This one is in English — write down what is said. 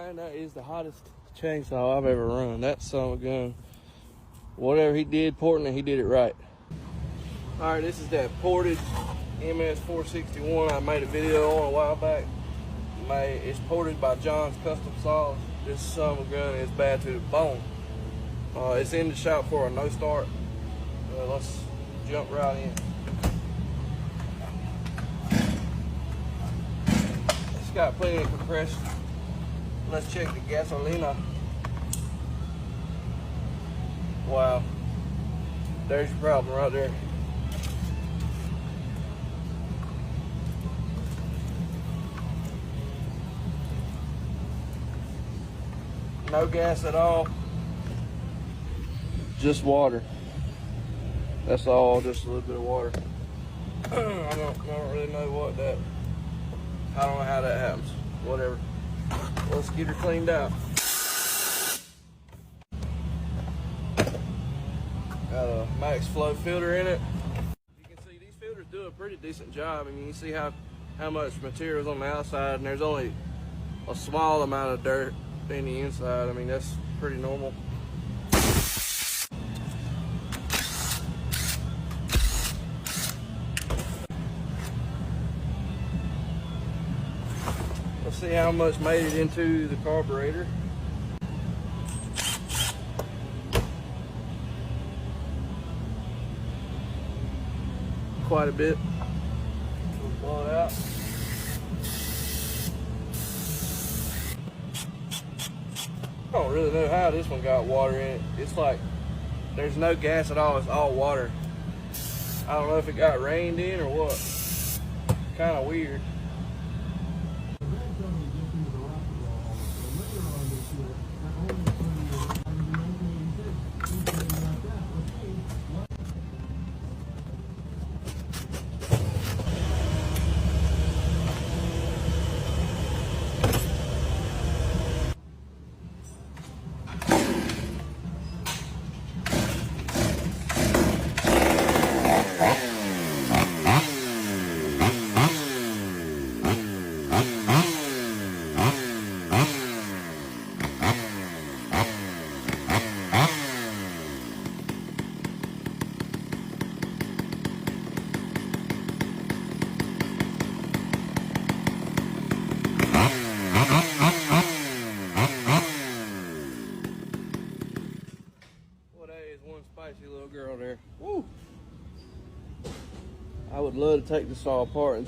man, that is the hottest chainsaw I've ever run. That son of a gun. Whatever he did porting it, he did it right. All right, this is that ported MS461 I made a video on a while back. It's ported by John's Custom Saws. This son of a gun is bad to the bone. It's in the shop for a no start. Let's jump right in. It's got plenty of compression. Let's check the gasolina. Wow, there's your problem right there. No gas at all, just water. That's all, just a little bit of water. I don't really know what that, I don't know how that happens. Whatever. Let's get her cleaned out. Got a max flow filter in it. You can see these filters do a pretty decent job. I mean, you can see how much material is on the outside, and there's only a small amount of dirt in the inside. I mean, that's pretty normal. Let's see how much made it into the carburetor. Quite a bit. We'll blow it out. I don't really know how this one got water in it. It's like there's no gas at all. It's all water. I don't know if it got rained in or what. Kind of weird. One spicy little girl there. Woo! I would love to take the saw apart and